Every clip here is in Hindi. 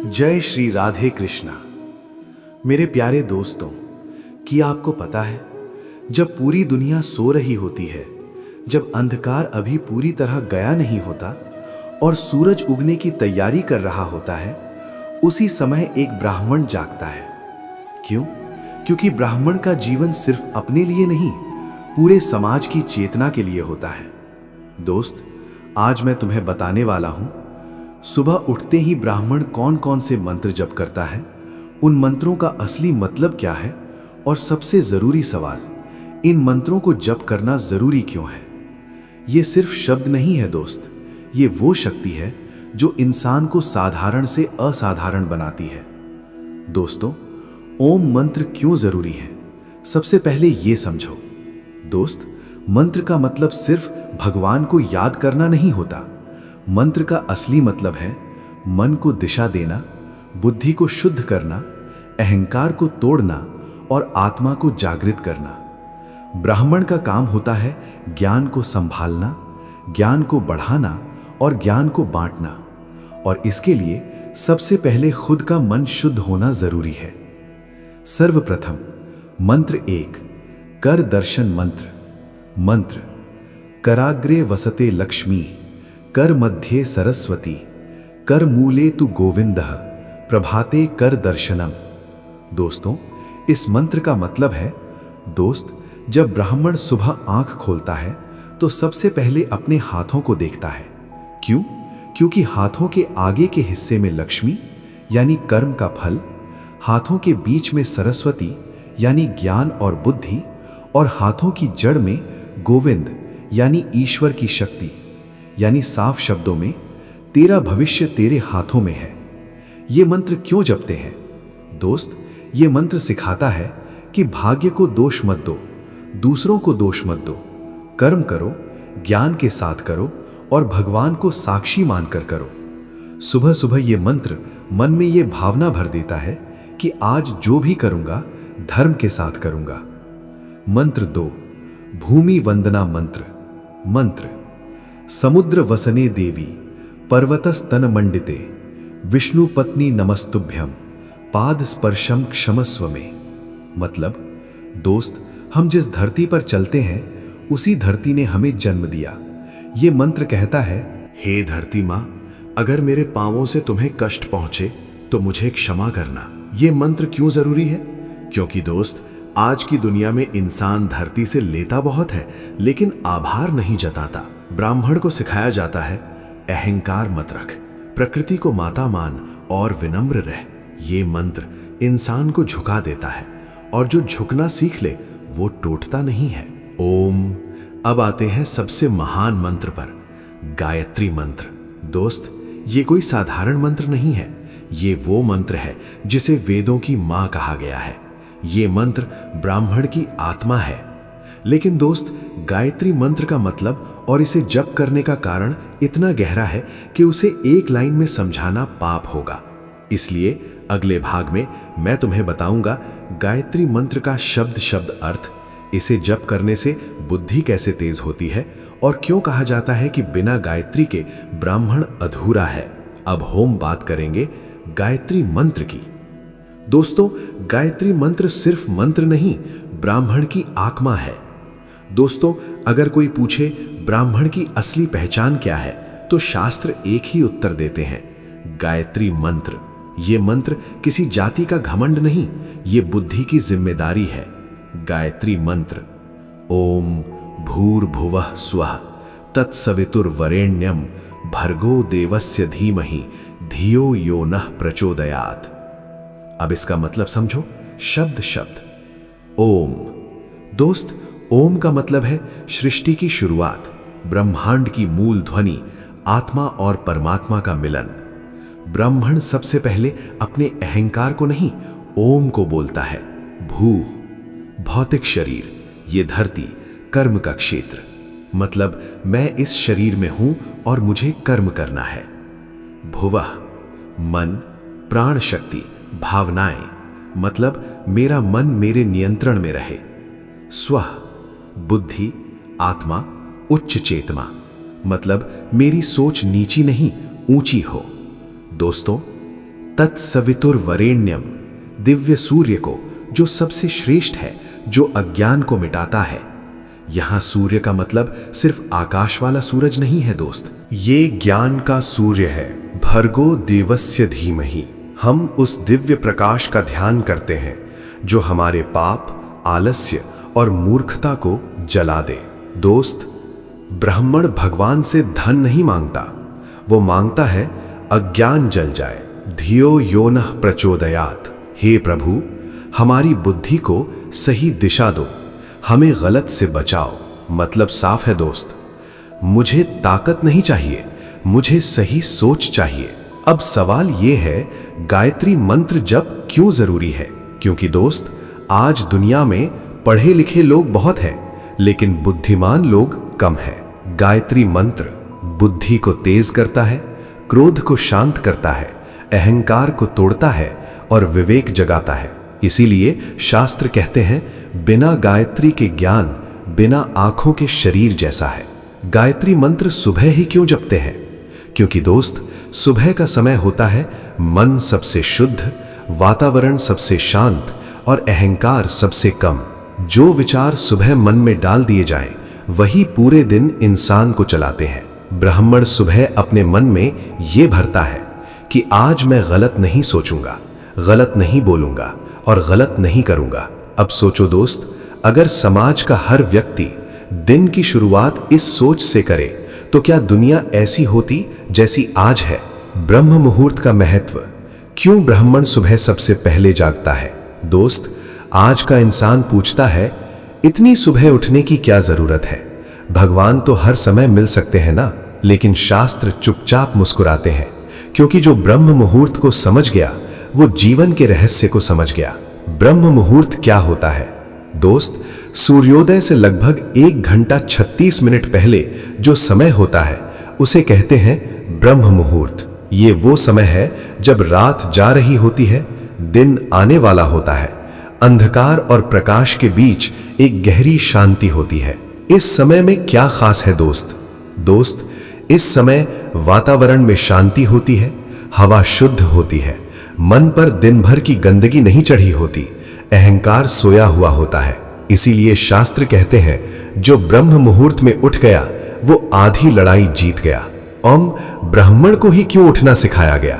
जय श्री राधे कृष्णा। मेरे प्यारे दोस्तों, क्या आपको पता है, जब पूरी दुनिया सो रही होती है, जब अंधकार अभी पूरी तरह गया नहीं होता और सूरज उगने की तैयारी कर रहा होता है, उसी समय एक ब्राह्मण जागता है। क्यों? क्योंकि ब्राह्मण का जीवन सिर्फ अपने लिए नहीं, पूरे समाज की चेतना के लिए होता है। दोस्त, आज मैं तुम्हें बताने वाला हूं, सुबह उठते ही ब्राह्मण कौन कौन से मंत्र जप करता है, उन मंत्रों का असली मतलब क्या है, और सबसे जरूरी सवाल, इन मंत्रों को जप करना जरूरी क्यों है। ये सिर्फ शब्द नहीं है दोस्त, ये वो शक्ति है जो इंसान को साधारण से असाधारण बनाती है। दोस्तों, ओम मंत्र क्यों जरूरी है, सबसे पहले ये समझो। दोस्त, मंत्र का मतलब सिर्फ भगवान को याद करना नहीं होता। मंत्र का असली मतलब है मन को दिशा देना, बुद्धि को शुद्ध करना, अहंकार को तोड़ना और आत्मा को जागृत करना। ब्राह्मण का काम होता है ज्ञान को संभालना, ज्ञान को बढ़ाना और ज्ञान को बांटना, और इसके लिए सबसे पहले खुद का मन शुद्ध होना जरूरी है। सर्वप्रथम मंत्र 1, कर दर्शन मंत्र। मंत्र: कराग्रे वसते लक्ष्मी, कर मध्ये सरस्वती, कर मूले तु गोविंदः, प्रभाते कर दर्शनम। दोस्तों, इस मंत्र का मतलब है, दोस्त, जब ब्राह्मण सुबह आंख खोलता है तो सबसे पहले अपने हाथों को देखता है। क्यों? क्योंकि हाथों के आगे के हिस्से में लक्ष्मी यानी कर्म का फल, हाथों के बीच में सरस्वती यानी ज्ञान और बुद्धि, और हाथों की जड़ में गोविंद यानी ईश्वर की शक्ति, यानी साफ शब्दों में तेरा भविष्य तेरे हाथों में है। ये मंत्र क्यों जपते हैं? दोस्त, ये मंत्र सिखाता है कि भाग्य को दोष मत दो, दूसरों को दोष मत दो, कर्म करो, ज्ञान के साथ करो और भगवान को साक्षी मानकर करो। सुबह सुबह ये मंत्र मन में ये भावना भर देता है कि आज जो भी करूंगा धर्म के साथ करूंगा। मंत्र 2, भूमि वंदना मंत्र। मंत्र: समुद्र वसने देवी, पर्वतस्तन मंडिते, विष्णु पत्नी नमस्तुभ्यम, पाद स्पर्शम क्षमस्व में। मतलब, दोस्त, हम जिस धरती पर चलते हैं उसी धरती ने हमें जन्म दिया। ये मंत्र कहता है, हे धरती मां, अगर मेरे पांवों से तुम्हें कष्ट पहुंचे तो मुझे क्षमा करना। ये मंत्र क्यों जरूरी है? क्योंकि दोस्त, आज की दुनिया में इंसान धरती से लेता बहुत है लेकिन आभार नहीं जताता। ब्राह्मण को सिखाया जाता है, अहंकार मत रख, प्रकृति को माता मान और विनम्र रह। ये मंत्र इंसान को झुका देता है, और जो झुकना सीख ले वो टूटता नहीं है। ओम। अब आते हैं सबसे महान मंत्र पर, गायत्री मंत्र। दोस्त, ये कोई साधारण मंत्र नहीं है, ये वो मंत्र है जिसे वेदों की मां कहा गया है। ये मंत्र ब्राह्मण की आत्मा है। लेकिन दोस्त, गायत्री मंत्र का मतलब और इसे जप करने का कारण इतना गहरा है कि उसे एक लाइन में समझाना पाप होगा। इसलिए अगले भाग में मैं तुम्हें बताऊंगा गायत्री मंत्र का शब्द शब्द अर्थ, इसे जप करने से बुद्धि कैसे तेज होती है, और क्यों कहा जाता है कि बिना गायत्री के ब्राह्मण अधूरा है। अब हम बात करेंगे गायत्री मंत्र की। दोस्तों, गायत्री मंत्र सिर्फ मंत्र नहीं, ब्राह्मण की आत्मा है। दोस्तों, अगर कोई पूछे ब्राह्मण की असली पहचान क्या है, तो शास्त्र एक ही उत्तर देते हैं, गायत्री मंत्र। ये मंत्र किसी जाति का घमंड नहीं, ये बुद्धि की जिम्मेदारी है। गायत्री मंत्र: ओम भूर्भुवः स्वः तत्सवितुर्वरेण्यम भर्गो देवस्य धीमहि धियो यो नः प्रचोदयात्। अब इसका मतलब समझो, शब्द शब्द। ओम। दोस्त, ओम का मतलब है सृष्टि की शुरुआत, ब्रह्मांड की मूल ध्वनि, आत्मा और परमात्मा का मिलन। ब्राह्मण सबसे पहले अपने अहंकार को नहीं, ओम को बोलता है। भू, भौतिक शरीर, ये धरती, कर्म का क्षेत्र, मतलब मैं इस शरीर में हूं और मुझे कर्म करना है। भुवः, मन, प्राण शक्ति, भावनाएं, मतलब मेरा मन मेरे नियंत्रण में रहे। स्वः, बुद्धि, आत्मा, उच्च चेतना, मतलब मेरी सोच नीची नहीं ऊंची हो। दोस्तों, तत्सवितुर्वरेण्यम, दिव्य सूर्य को जो सबसे श्रेष्ठ है, जो अज्ञान को मिटाता है। यहां सूर्य का मतलब सिर्फ आकाश वाला सूरज नहीं है दोस्त, ये ज्ञान का सूर्य है। भर्गो देवस्य धीमहि। हम उस दिव्य प्रकाश का ध्यान करते हैं जो हमारे पाप, आलस्य और मूर्खता को जला दे। दोस्त, ब्राह्मण भगवान से धन नहीं मांगता, वो मांगता है अज्ञान जल जाए। धियो यो नः प्रचोदयात्। हे प्रभु, हमारी बुद्धि को सही दिशा दो, हमें गलत से बचाओ। मतलब साफ है दोस्त, मुझे ताकत नहीं चाहिए, मुझे सही सोच चाहिए। अब सवाल यह है, गायत्री मंत्र जप क्यों जरूरी है? क्योंकि दोस्त, आज दुनिया में पढ़े लिखे लोग बहुत हैं, लेकिन बुद्धिमान लोग कम हैं। गायत्री मंत्र बुद्धि को तेज करता है, क्रोध को शांत करता है, अहंकार को तोड़ता है और विवेक जगाता है। इसीलिए शास्त्र कहते हैं, बिना गायत्री के ज्ञान बिना आंखों के शरीर जैसा है। गायत्री मंत्र सुबह ही क्यों जपते हैं? क्योंकि दोस्त, सुबह का समय होता है मन सबसे शुद्ध, वातावरण सबसे शांत और अहंकार सबसे कम। जो विचार सुबह मन में डाल दिए जाएं, वही पूरे दिन इंसान को चलाते हैं। ब्राह्मण सुबह अपने मन में ये भरता है कि आज मैं गलत नहीं सोचूंगा, गलत नहीं बोलूंगा और गलत नहीं करूंगा। अब सोचो दोस्त, अगर समाज का हर व्यक्ति दिन की शुरुआत इस सोच से करे तो क्या दुनिया ऐसी होती जैसी आज है? ब्रह्म मुहूर्त का महत्व। क्यों ब्राह्मण सुबह सबसे पहले जागता है? दोस्त, आज का इंसान पूछता है, इतनी सुबह उठने की क्या जरूरत है? भगवान तो हर समय मिल सकते हैं ना। लेकिन शास्त्र चुपचाप मुस्कुराते हैं, क्योंकि जो ब्रह्म मुहूर्त को समझ गया वो जीवन के रहस्य को समझ गया। ब्रह्म मुहूर्त क्या होता है? दोस्त, सूर्योदय से लगभग 1 घंटा 36 मिनट पहले जो समय होता है उसे कहते हैं ब्रह्म मुहूर्त। ये वो समय है जब रात जा रही होती है, दिन आने वाला होता है, अंधकार और प्रकाश के बीच एक गहरी शांति होती है। इस समय में क्या खास है दोस्त? दोस्त, इस समय वातावरण में शांति होती है, हवा शुद्ध होती है, मन पर दिन भर की गंदगी नहीं चढ़ी होती, अहंकार सोया हुआ होता है। इसीलिए शास्त्र कहते हैं, जो ब्रह्म मुहूर्त में उठ गया वो आधी लड़ाई जीत गया। ब्राह्मण को ही क्यों उठना सिखाया गया?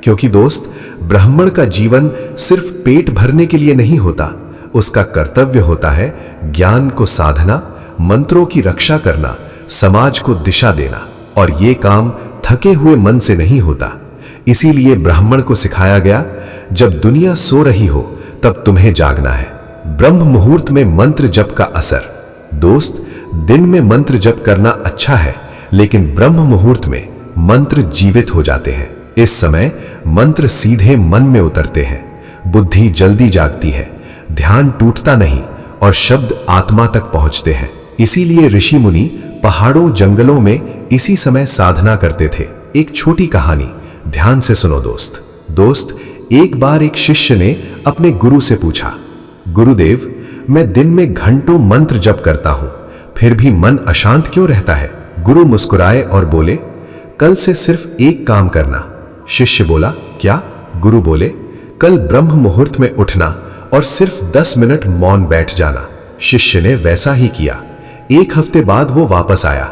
क्योंकि दोस्त, ब्राह्मण का जीवन सिर्फ पेट भरने के लिए नहीं होता, उसका कर्तव्य होता है ज्ञान को साधना, मंत्रों की रक्षा करना, समाज को दिशा देना। और ये काम थके हुए मन से नहीं होता। इसीलिए ब्राह्मण को सिखाया गया, जब दुनिया सो रही हो तब तुम्हें जागना है। ब्रह्म मुहूर्त में मंत्र जप का असर। दोस्त, दिन में मंत्र जप करना अच्छा है, लेकिन ब्रह्म मुहूर्त में मंत्र जीवित हो जाते हैं। इस समय मंत्र सीधे मन में उतरते हैं, बुद्धि जल्दी जागती है, ध्यान टूटता नहीं और शब्द आत्मा तक पहुंचते हैं। इसीलिए ऋषि मुनि पहाड़ों जंगलों में इसी समय साधना करते थे। एक छोटी कहानी ध्यान से सुनो दोस्त। एक बार एक शिष्य ने अपने गुरु से पूछा, गुरुदेव, मैं दिन में घंटों मंत्र जप करता हूं, फिर भी मन अशांत क्यों रहता है? गुरु मुस्कुराए और बोले, कल से सिर्फ एक काम करना। शिष्य बोला, क्या? गुरु बोले, कल ब्रह्म मुहूर्त में उठना और सिर्फ 10 मिनट मौन बैठ जाना। शिष्य ने वैसा ही किया। 1 हफ्ते बाद वो वापस आया,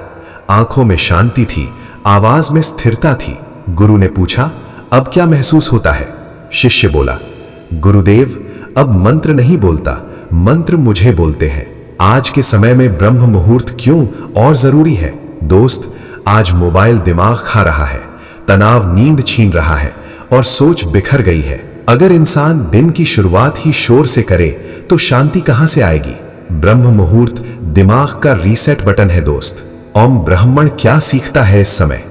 आंखों में शांति थी, आवाज में स्थिरता थी। गुरु ने पूछा, अब क्या महसूस होता है? शिष्य बोला, गुरुदेव, अब मंत्र नहीं बोलता, मंत्र मुझे बोलते हैं। आज के समय में ब्रह्म मुहूर्त क्यों और जरूरी है? दोस्त, आज मोबाइल दिमाग खा रहा है, तनाव नींद छीन रहा है और सोच बिखर गई है। अगर इंसान दिन की शुरुआत ही शोर से करे तो शांति कहां से आएगी? ब्रह्म मुहूर्त दिमाग का रीसेट बटन है दोस्त। ब्राह्मण क्या सीखता है इस समय?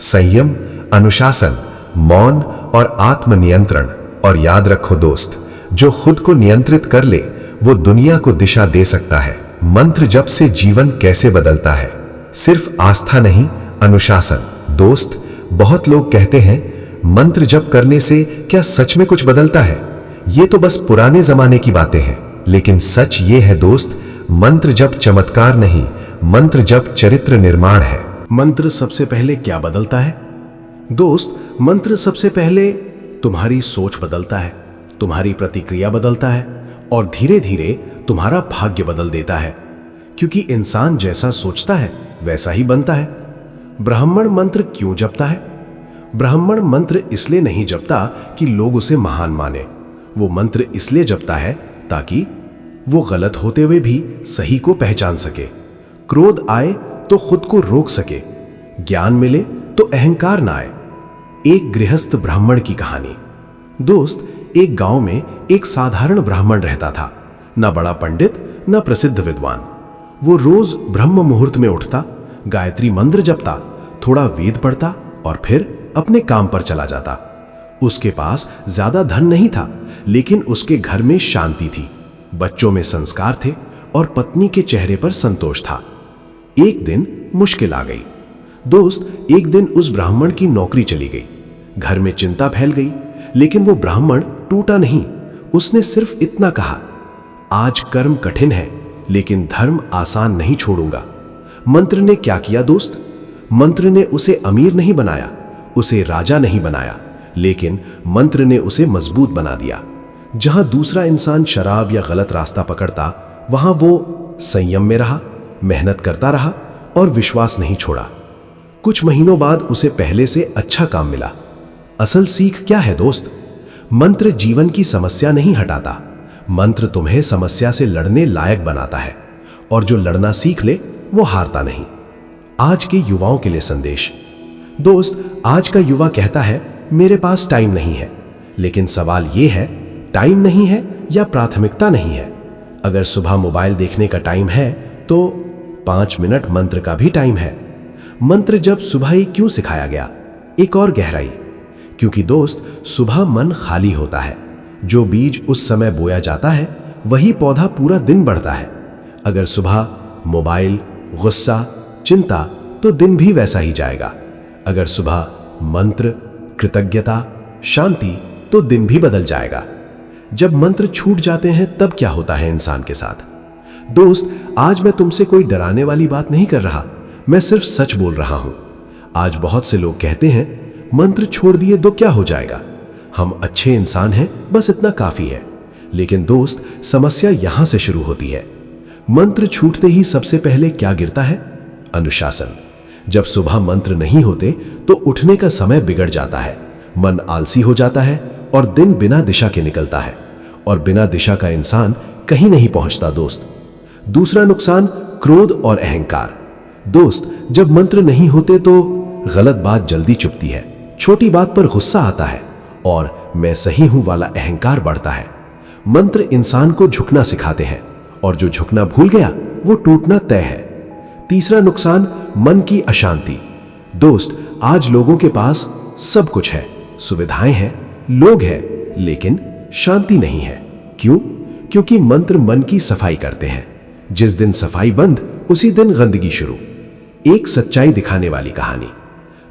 संयम, अनुशासन, मौन और आत्मनियंत्रण। और याद रखो दोस्त, जो खुद को नियंत्रित कर ले वो दुनिया को दिशा दे सकता है। मंत्र जप से जीवन कैसे बदलता है? सिर्फ आस्था नहीं, अनुशासन। दोस्त, बहुत लोग कहते हैं, मंत्र जप करने से क्या सच में कुछ बदलता है? ये तो बस पुराने जमाने की बातें हैं। लेकिन सच ये है दोस्त, मंत्र जप चमत्कार नहीं, मंत्र जप चरित्र निर्माण है। मंत्र सबसे पहले क्या बदलता है? दोस्त, मंत्र सबसे पहले तुम्हारी सोच बदलता है, तुम्हारी प्रतिक्रिया बदलता है और धीरे धीरे तुम्हारा भाग्य बदल देता है, क्योंकि इंसान जैसा सोचता है वैसा ही बनता है। ब्राह्मण मंत्र क्यों जपता है? ब्राह्मण मंत्र इसलिए नहीं जपता कि लोग उसे महान माने। वो मंत्र इसलिए जपता है ताकि वो गलत होते हुए भी सही को पहचान सके, क्रोध आए तो खुद को रोक सके, ज्ञान मिले तो अहंकार ना आए। एक गृहस्थ ब्राह्मण की कहानी। दोस्त, एक गांव में एक साधारण ब्राह्मण रहता था, ना बड़ा पंडित ना प्रसिद्ध विद्वान। वो रोज ब्रह्म मुहूर्त में उठता, गायत्री मंत्र जपता, थोड़ा वेद पढ़ता और फिर अपने काम पर चला जाता। उसके पास ज्यादा धन नहीं था, लेकिन उसके घर में शांति थी, बच्चों में संस्कार थे और पत्नी के चेहरे पर संतोष था। एक दिन मुश्किल आ गई। दोस्त, एक दिन उस ब्राह्मण की नौकरी चली गई। घर में चिंता फैल गई, लेकिन वो ब्राह्मण टूटा नहीं। उसने सिर्फ इतना कहा, आज कर्म कठिन है लेकिन धर्म आसान नहीं छोड़ूंगा। मंत्र ने क्या किया दोस्त? मंत्र ने उसे अमीर नहीं बनाया, उसे राजा नहीं बनाया, लेकिन मंत्र ने उसे मजबूत बना दिया। जहां दूसरा इंसान शराब या गलत रास्ता पकड़ता, वहां वो संयम में रहा, मेहनत करता रहा और विश्वास नहीं छोड़ा। कुछ महीनों बाद उसे पहले से अच्छा काम मिला। असल सीख क्या है दोस्त? मंत्र जीवन की समस्या नहीं हटाता, मंत्र तुम्हें समस्या से लड़ने लायक बनाता है, और जो लड़ना सीख ले वो हारता नहीं। आज के युवाओं के लिए संदेश। दोस्त, आज का युवा कहता है मेरे पास टाइम नहीं है, लेकिन सवाल यह है, टाइम नहीं है या प्राथमिकता नहीं है? अगर सुबह मोबाइल देखने का टाइम है तो 5 मिनट मंत्र का भी टाइम है। मंत्र जब सुबह ही क्यों सिखाया गया? एक और गहराई, क्योंकि दोस्त, सुबह मन खाली होता है। जो बीज उस समय बोया जाता है वही पौधा पूरा दिन बढ़ता है। अगर सुबह मोबाइल, गुस्सा, चिंता, तो दिन भी वैसा ही जाएगा। अगर सुबह मंत्र, कृतज्ञता, शांति, तो दिन भी बदल जाएगा। जब मंत्र छूट जाते हैं तब क्या होता है इंसान के साथ? दोस्त, आज मैं तुमसे कोई डराने वाली बात नहीं कर रहा, मैं सिर्फ सच बोल रहा हूं। आज बहुत से लोग कहते हैं मंत्र छोड़ दिए तो क्या हो जाएगा, हम अच्छे इंसान हैं, बस इतना काफी है। लेकिन दोस्त, समस्या यहां से शुरू होती है। मंत्र छूटते ही सबसे पहले क्या गिरता है? अनुशासन। जब सुबह मंत्र नहीं होते तो उठने का समय बिगड़ जाता है, मन आलसी हो जाता है और दिन बिना दिशा के निकलता है, और बिना दिशा का इंसान कहीं नहीं पहुंचता दोस्त। दूसरा नुकसान, क्रोध और अहंकार। दोस्त, जब मंत्र नहीं होते तो गलत बात जल्दी चुभती है, छोटी बात पर गुस्सा आता है और मैं सही हूं वाला अहंकार बढ़ता है। मंत्र इंसान को झुकना सिखाते हैं, और जो झुकना भूल गया वो टूटना तय है। तीसरा नुकसान, मन की अशांति। दोस्त, आज लोगों के पास सब कुछ है, सुविधाएं हैं, लोग हैं, लेकिन शांति नहीं है। क्यों? क्योंकि मंत्र मन की सफाई करते हैं। जिस दिन सफाई बंद, उसी दिन गंदगी शुरू। एक सच्चाई दिखाने वाली कहानी।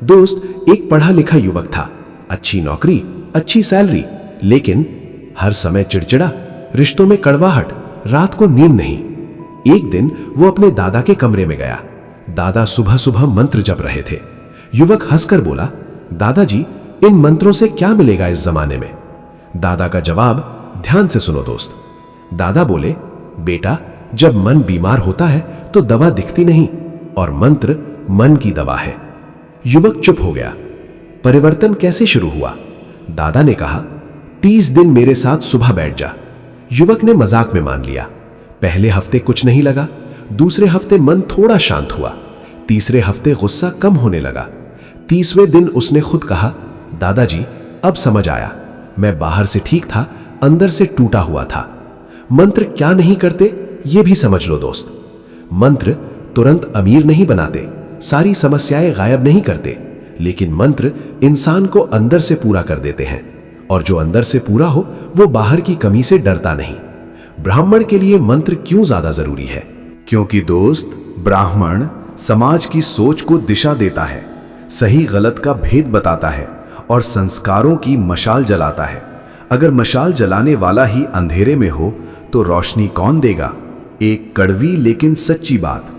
दोस्त, एक पढ़ा लिखा युवक था, अच्छी नौकरी, अच्छी सैलरी, लेकिन हर समय चिड़चिड़ा, रिश्तों में कड़वाहट, रात को नींद नहीं। एक दिन वो अपने दादा के कमरे में गया। दादा सुबह सुबह मंत्र जप रहे थे। युवक हंसकर बोला, दादाजी, इन मंत्रों से क्या मिलेगा इस जमाने में? दादा का जवाब ध्यान से सुनो दोस्त। दादा बोले, बेटा, जब मन बीमार होता है तो दवा दिखती नहीं, और मंत्र मन की दवा है। युवक चुप हो गया। परिवर्तन कैसे शुरू हुआ? दादा ने कहा, 30 दिन मेरे साथ सुबह बैठ जा। युवक ने मजाक में मान लिया। पहले हफ्ते कुछ नहीं लगा, दूसरे हफ्ते मन थोड़ा शांत हुआ, तीसरे हफ्ते गुस्सा कम होने लगा। 30वें दिन उसने खुद कहा, दादाजी, अब समझ आया, मैं बाहर से ठीक था, अंदर से टूटा हुआ था। मंत्र क्या नहीं करते ये भी समझ लो दोस्त। मंत्र तुरंत अमीर नहीं बनाते, सारी समस्याएं गायब नहीं करते, लेकिन मंत्र इंसान को अंदर से पूरा कर देते हैं, और जो अंदर से पूरा हो वो बाहर की कमी से डरता नहीं। ब्राह्मण के लिए मंत्र क्यों ज्यादा जरूरी है? क्योंकि दोस्त, ब्राह्मण समाज की सोच को दिशा देता है, सही गलत का भेद बताता है और संस्कारों की मशाल जलाता है। अगर मशाल जलाने वाला ही अंधेरे में हो तो रोशनी कौन देगा? एक कड़वी लेकिन सच्ची बात।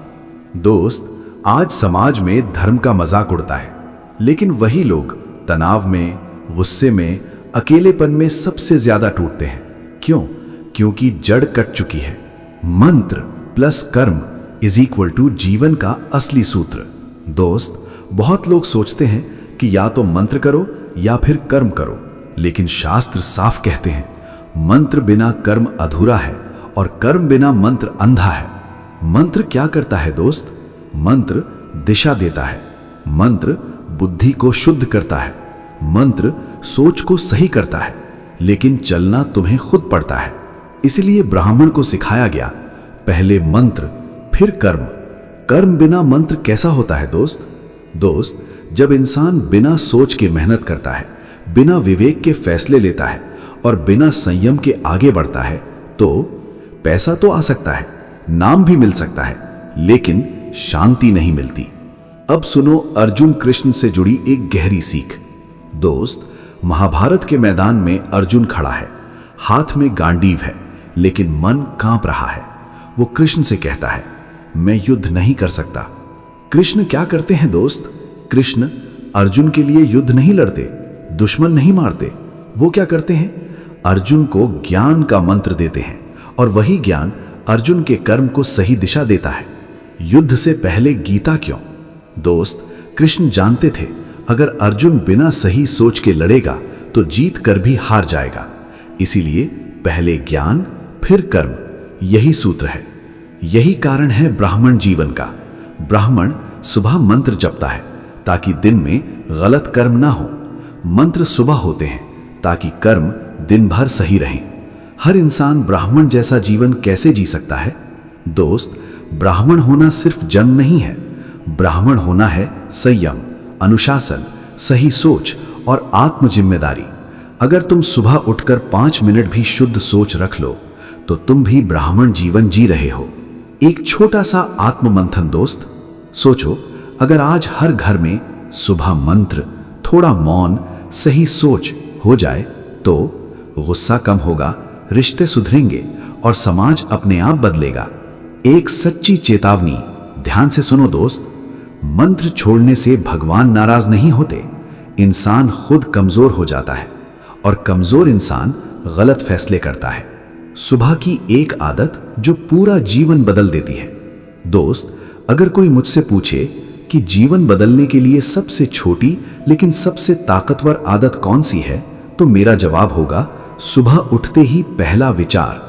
दोस्त, आज समाज में धर्म का मजाक उड़ता है, लेकिन वही लोग तनाव में, गुस्से में, अकेलेपन में सबसे ज्यादा टूटते हैं। क्यों? क्योंकि जड़ कट चुकी है। मंत्र प्लस कर्म इज इक्वल टू जीवन का असली सूत्र। दोस्त, बहुत लोग सोचते हैं कि या तो मंत्र करो या फिर कर्म करो, लेकिन शास्त्र साफ कहते हैं मंत्र बिना कर्म अधूरा है और कर्म बिना मंत्र अंधा है। मंत्र क्या करता है दोस्त? मंत्र दिशा देता है, मंत्र बुद्धि को शुद्ध करता है, मंत्र सोच को सही करता है, लेकिन चलना तुम्हें खुद पड़ता है। इसलिए ब्राह्मण को सिखाया गया, पहले मंत्र फिर कर्म। कर्म बिना मंत्र कैसा होता है दोस्त? दोस्त, जब इंसान बिना सोच के मेहनत करता है, बिना विवेक के फैसले लेता है और बिना संयम के आगे बढ़ता है, तो पैसा तो आ सकता है, नाम भी मिल सकता है, लेकिन शांति नहीं मिलती। अब सुनो अर्जुन कृष्ण से जुड़ी एक गहरी सीख। दोस्त, महाभारत के मैदान में अर्जुन खड़ा है, हाथ में गांडीव है, लेकिन मन कांप रहा है। वो कृष्ण से कहता है, मैं युद्ध नहीं कर सकता। कृष्ण क्या करते हैं दोस्त? कृष्ण अर्जुन के लिए युद्ध नहीं लड़ते, दुश्मन नहीं मारते। वो क्या करते हैं? अर्जुन को ज्ञान का मंत्र देते हैं और वही ज्ञान अर्जुन के कर्म को सही दिशा देता है। युद्ध से पहले गीता क्यों? दोस्त, कृष्ण जानते थे अगर अर्जुन बिना सही सोच के लड़ेगा तो जीत कर भी हार जाएगा। इसीलिए पहले ज्ञान फिर कर्म, यही सूत्र है। यही कारण है ब्राह्मण जीवन का। ब्राह्मण सुबह मंत्र जपता है ताकि दिन में गलत कर्म ना हो। मंत्र सुबह होते हैं ताकि कर्म दिन भर सही रहें। हर इंसान ब्राह्मण जैसा जीवन कैसे जी सकता है? दोस्त, ब्राह्मण होना सिर्फ जन्म नहीं है, ब्राह्मण होना है संयम, अनुशासन, सही सोच और आत्म जिम्मेदारी। अगर तुम सुबह उठकर 5 मिनट भी शुद्ध सोच रख लो तो तुम भी ब्राह्मण जीवन जी रहे हो। एक छोटा सा आत्म मंथन दोस्त, सोचो अगर आज हर घर में सुबह मंत्र, थोड़ा मौन, सही सोच हो जाए तो गुस्सा कम होगा, रिश्ते सुधरेंगे और समाज अपने आप बदलेगा। एक सच्ची चेतावनी, ध्यान से सुनो दोस्त, मंत्र छोड़ने से भगवान नाराज नहीं होते, इंसान खुद कमजोर हो जाता है और कमजोर इंसान गलत फैसले करता है। सुबह की एक आदत जो पूरा जीवन बदल देती है। दोस्त, अगर कोई मुझसे पूछे कि जीवन बदलने के लिए सबसे छोटी लेकिन सबसे ताकतवर आदत कौन सी है, तो मेरा जवाब होगा सुबह उठते ही पहला विचार।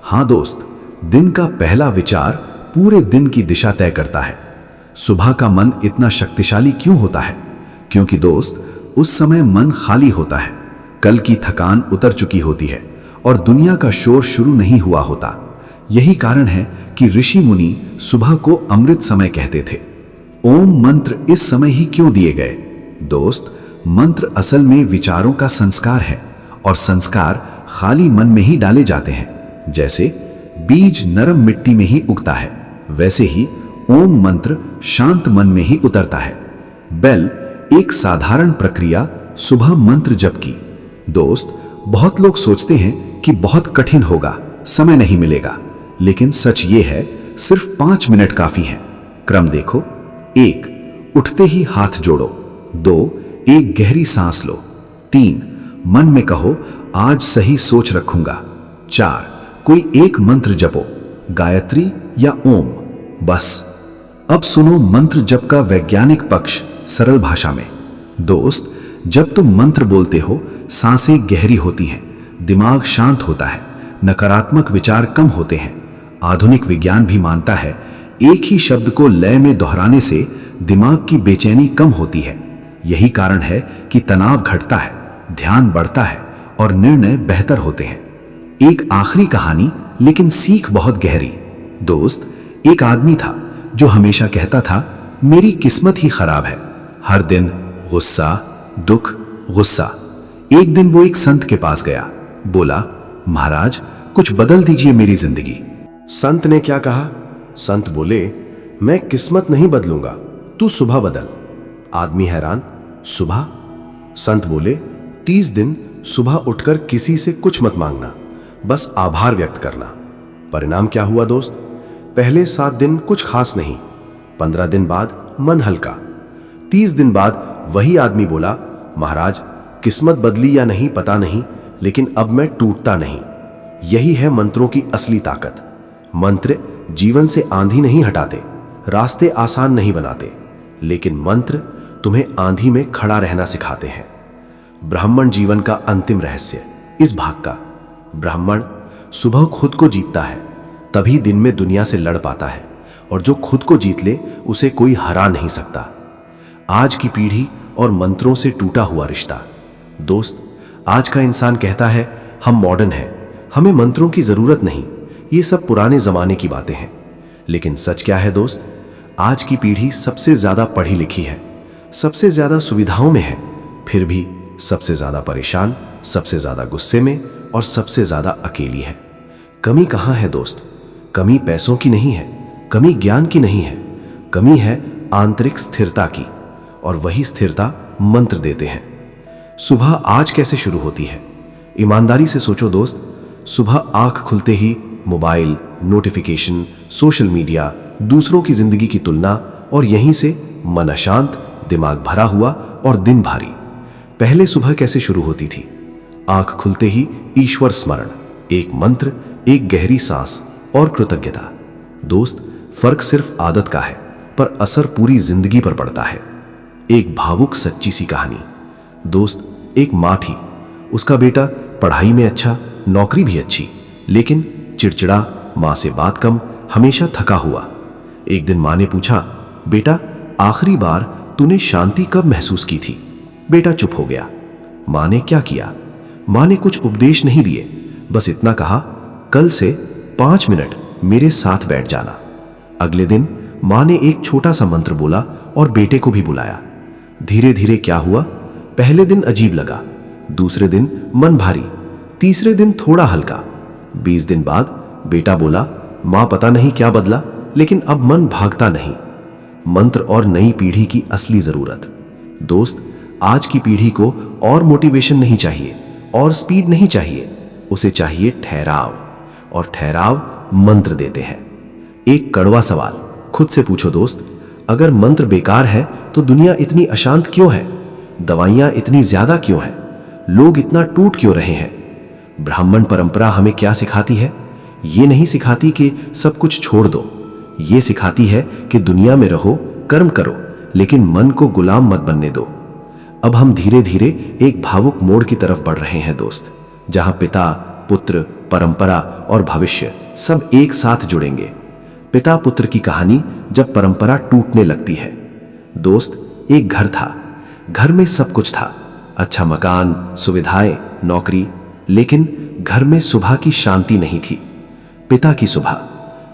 हाँ दोस्त, दिन का पहला विचार पूरे दिन की दिशा तय करता है। सुबह का मन इतना शक्तिशाली क्यों होता है? क्योंकि दोस्त, उस समय मन खाली होता है, कल की थकान उतर चुकी होती है और दुनिया का शोर शुरू नहीं हुआ होता। यही कारण है कि ऋषि मुनि सुबह को अमृत समय कहते थे। ओम मंत्र इस समय ही क्यों दिए गए? दोस्त, मंत्र असल में विचारों का संस्कार है और संस्कार खाली मन में ही डाले जाते हैं। जैसे बीज नरम मिट्टी में ही उगता है, वैसे ही ओम मंत्र शांत मन में ही उतरता है। बेल एक साधारण प्रक्रिया सुबह मंत्र जप की। दोस्त, बहुत लोग सोचते हैं कि बहुत कठिन होगा, समय नहीं मिलेगा, लेकिन सच ये है सिर्फ 5 मिनट काफी है। क्रम देखो, 1 उठते ही हाथ जोड़ो, 2 एक गहरी सांस लो, 3 मन में कहो आज सही सोच रखूंगा, 4 कोई एक मंत्र जपो, गायत्री या ओम। बस अब सुनो मंत्र जप का वैज्ञानिक पक्ष सरल भाषा में। दोस्त, जब तुम मंत्र बोलते हो सांसें गहरी होती हैं, दिमाग शांत होता है, नकारात्मक विचार कम होते हैं। आधुनिक विज्ञान भी मानता है एक ही शब्द को लय में दोहराने से दिमाग की बेचैनी कम होती है। यही कारण है कि तनाव घटता है, ध्यान बढ़ता है और निर्णय बेहतर होते हैं। एक आखिरी कहानी, लेकिन सीख बहुत गहरी। दोस्त, एक आदमी था जो हमेशा कहता था मेरी किस्मत ही खराब है, हर दिन गुस्सा, दुख, गुस्सा। एक दिन वो एक संत के पास गया, बोला महाराज कुछ बदल दीजिए मेरी जिंदगी। संत ने क्या कहा? संत बोले मैं किस्मत नहीं बदलूंगा, तू सुबह बदल। आदमी हैरान, सुबह? संत बोले 30 दिन सुबह उठकर किसी से कुछ मत मांगना, बस आभार व्यक्त करना। परिणाम क्या हुआ दोस्त? पहले 7 दिन कुछ खास नहीं, 15 दिन बाद मन हल्का। 30 दिन बाद वही आदमी बोला महाराज किस्मत बदली या नहीं पता नहीं, लेकिन अब मैं टूटता नहीं। यही है मंत्रों की असली ताकत। मंत्र जीवन से आंधी नहीं हटाते, रास्ते आसान नहीं बनाते, लेकिन मंत्र तुम्हें आंधी में खड़ा रहना सिखाते हैं। ब्राह्मण जीवन का अंतिम रहस्य इस भाग का। ब्राह्मण सुबह खुद को जीतता है, तभी दिन में दुनिया से लड़ पाता है, और जो खुद को जीत ले उसे कोई हरा नहीं सकता। आज की पीढ़ी और मंत्रों से टूटा हुआ रिश्ता। दोस्त, आज का इंसान कहता है हम मॉडर्न हैं, हमें मंत्रों की जरूरत नहीं, ये सब पुराने जमाने की बातें हैं। लेकिन सच क्या है दोस्त? आज की पीढ़ी सबसे ज्यादा पढ़ी लिखी है, सबसे ज्यादा सुविधाओं में है, फिर भी सबसे ज्यादा परेशान, सबसे ज्यादा गुस्से में और सबसे ज्यादा अकेली है। कमी कहाँ है दोस्त? कमी पैसों की नहीं है, कमी ज्ञान की नहीं है, कमी है आंतरिक स्थिरता की, और वही स्थिरता मंत्र देते हैं। सुबह आज कैसे शुरू होती है? ईमानदारी से सोचो दोस्त। सुबह आंख खुलते ही मोबाइल, नोटिफिकेशन, सोशल मीडिया, दूसरों की जिंदगी की तुलना, और यहीं से मन अशांत, दिमाग भरा हुआ और दिन भारी। पहले सुबह कैसे शुरू होती थी? आंख खुलते ही ईश्वर स्मरण, एक मंत्र, एक गहरी सांस और कृतज्ञता। दोस्त, फर्क सिर्फ आदत का है, पर असर पूरी जिंदगी पर पड़ता है। एक भावुक सच्ची सी कहानी। दोस्त, एक माँ थी, उसका बेटा पढ़ाई में अच्छा, नौकरी भी अच्छी, लेकिन चिड़चिड़ा, माँ से बात कम, हमेशा थका हुआ। एक दिन माँ ने पूछा, बेटा आखिरी बार तूने शांति कब महसूस की थी? बेटा चुप हो गया। माँ ने क्या किया? माँ ने कुछ उपदेश नहीं दिए, बस इतना कहा, कल से 5 मिनट मेरे साथ बैठ जाना। अगले दिन माँ ने एक छोटा सा मंत्र बोला और बेटे को भी बुलाया। धीरे धीरे क्या हुआ? पहले दिन अजीब लगा, दूसरे दिन मन भारी, तीसरे दिन थोड़ा हल्का। 20 दिन बाद बेटा बोला, माँ पता नहीं क्या बदला, लेकिन अब मन भागता नहीं। मंत्र और नई पीढ़ी की असली जरूरत। दोस्त, आज की पीढ़ी को और मोटिवेशन नहीं चाहिए और स्पीड नहीं चाहिए, उसे चाहिए ठहराव, और ठहराव मंत्र देते हैं। एक कड़वा सवाल खुद से पूछो दोस्त, अगर मंत्र बेकार है तो दुनिया इतनी अशांत क्यों है? दवाइयां इतनी ज्यादा क्यों हैं? लोग इतना टूट क्यों रहे हैं? ब्राह्मण परंपरा हमें क्या सिखाती है? ये नहीं सिखाती कि सब कुछ छोड़ दो, ये सिखाती है कि दुनिया में रहो, कर्म करो, लेकिन मन को गुलाम मत बनने दो। अब हम धीरे धीरे एक भावुक मोड़ की तरफ बढ़ रहे हैं दोस्त, जहां पिता, पुत्र, परंपरा और भविष्य सब एक साथ जुड़ेंगे। पिता पुत्र की कहानी जब परंपरा टूटने लगती है। दोस्त, एक घर था, घर में सब कुछ था, अच्छा मकान, सुविधाएं, नौकरी, लेकिन घर में सुबह की शांति नहीं थी। पिता की सुबह।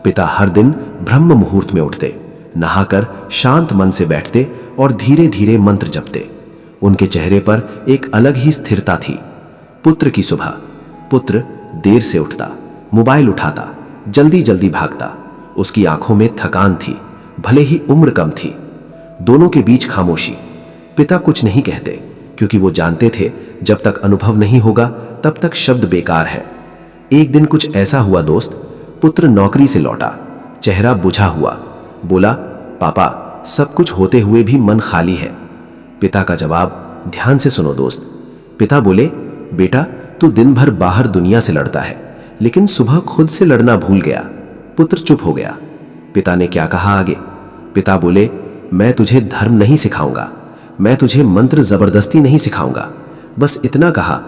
पिता हर दिन ब्रह्म मुहूर्त में उठते, नहाकर शांत मन से बैठते और धीरे धीरे मंत्र जपते। उनके चेहरे पर एक अलग ही स्थिरता थी। पुत्र की सुबह। पुत्र देर से उठता, मोबाइल उठाता, जल्दी जल्दी भागता। उसकी आंखों में थकान थी, भले ही उम्र कम थी। दोनों के बीच खामोशी। पिता कुछ नहीं कहते, क्योंकि वो जानते थे जब तक अनुभव नहीं होगा तब तक शब्द बेकार है। एक दिन कुछ ऐसा हुआ दोस्त, पुत्र नौकरी से लौटा, चेहरा बुझा हुआ, बोला, पापा सब कुछ होते हुए भी मन खाली है। पिता का जवाब, ध्यान से सुनो दोस्त। पिता बोले, बेटा तू दिन भर बाहर दुनिया से लड़ता है, लेकिन सुबह खुद से लड़ना भूल गया। पुत्र चुप हो गया। पिता ने क्या कहा आगे? पिता बोले, मैं तुझे धर्म नहीं सिखाऊंगा, मैं तुझे मंत्र जबरदस्ती नहीं सिखाऊंगा, बस इतना कहा,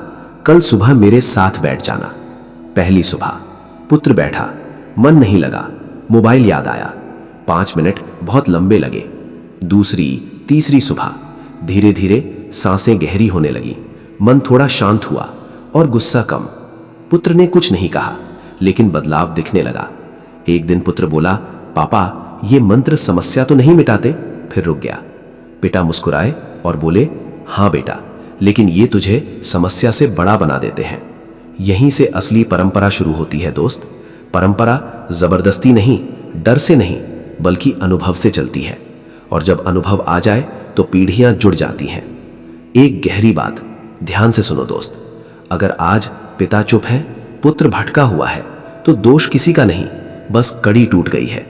कल सुबह मेरे साथ बैठ जाना। पहली सुबह। पुत्र बैठा, मन नहीं लगा, मोबाइल याद आया। 5 मिनट बहुत लंबे लगे। दूसरी, तीसरी सुबह। धीरे धीरे सांसें गहरी होने लगी, मन थोड़ा शांत हुआ और गुस्सा कम। पुत्र ने कुछ नहीं कहा, लेकिन बदलाव दिखने लगा। एक दिन पुत्र बोला, पापा ये मंत्र समस्या तो नहीं मिटाते? फिर रुक गया। पिता मुस्कुराए और बोले, हाँ बेटा, लेकिन ये तुझे समस्या से बड़ा बना देते हैं। यहीं से असली परंपरा शुरू होती है दोस्त। परंपरा जबरदस्ती नहीं, डर से नहीं, बल्कि अनुभव से चलती है, और जब अनुभव आ जाए तो पीढ़ियां जुड़ जाती हैं। एक गहरी बात, ध्यान से सुनो दोस्त, अगर आज पिता चुप है, पुत्र भटका हुआ है, तो दोष किसी का नहीं, बस कड़ी टूट गई है,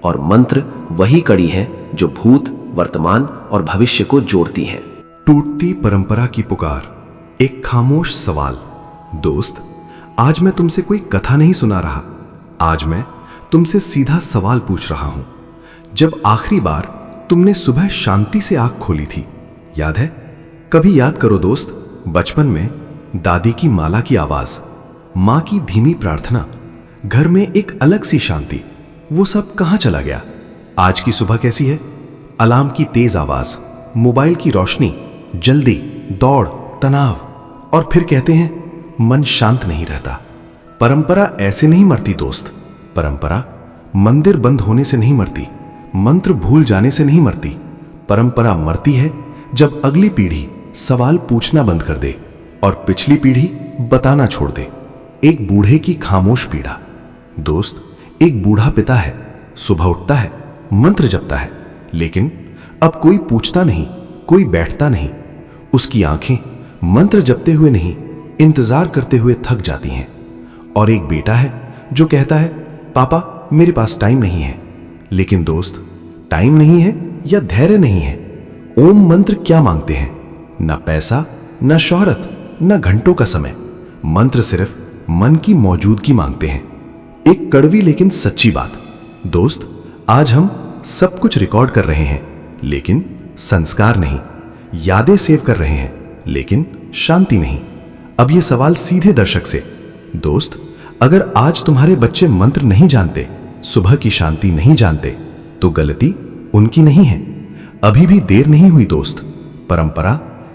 और मंत्र वही कड़ी है जो भूत, वर्तमान और भविष्य को जोड़ती है। टूटती परंपरा की पुकार। एक खामोश सवाल। दोस्त, आज मैं तुमसे कोई कथा नहीं सुना रहा। आज मैं तुमसे सीधा सवाल पूछ रहा हूं। जब आखिरी बार तुमने सुबह शांति से आंख खोली थी, याद है? कभी याद करो दोस्त, बचपन में दादी की माला की आवाज, मां की धीमी प्रार्थना, घर में एक अलग सी शांति, वो सब कहां चला गया? आज की सुबह कैसी है? अलार्म की तेज आवाज, मोबाइल की रोशनी, जल्दी, दौड़, तनाव, और फिर कहते हैं मन शांत नहीं रहता। परंपरा ऐसे नहीं मरती दोस्त। परंपरा मंदिर बंद होने से नहीं मरती, मंत्र भूल जाने से नहीं मरती। परंपरा मरती है जब अगली पीढ़ी सवाल पूछना बंद कर दे और पिछली पीढ़ी बताना छोड़ दे। एक बूढ़े की खामोश पीड़ा। दोस्त, एक बूढ़ा पिता है, सुबह उठता है, मंत्र जपता है, लेकिन अब कोई पूछता नहीं, कोई बैठता नहीं। उसकी आंखें मंत्र जपते हुए नहीं, इंतजार करते हुए थक जाती हैं। और एक बेटा है जो कहता है, पापा मेरे पास टाइम नहीं है। लेकिन दोस्त, टाइम नहीं है या धैर्य नहीं है? ओम मंत्र क्या मांगते हैं? ना पैसा, ना शोहरत, ना घंटों का समय। मंत्र सिर्फ मन की मौजूदगी मांगते हैं। एक कड़वी लेकिन सच्ची बात। दोस्त, आज हम सब कुछ रिकॉर्ड कर रहे हैं, लेकिन संस्कार नहीं। यादें सेव कर रहे हैं, लेकिन शांति नहीं। अब यह सवाल सीधे दर्शक से। दोस्त, अगर आज तुम्हारे बच्चे मंत्र नहीं जानते, सुबह की शांति नहीं जानते, तो गलती उनकी नहीं है। अभी भी देर नहीं हुई दोस्त। परंपरा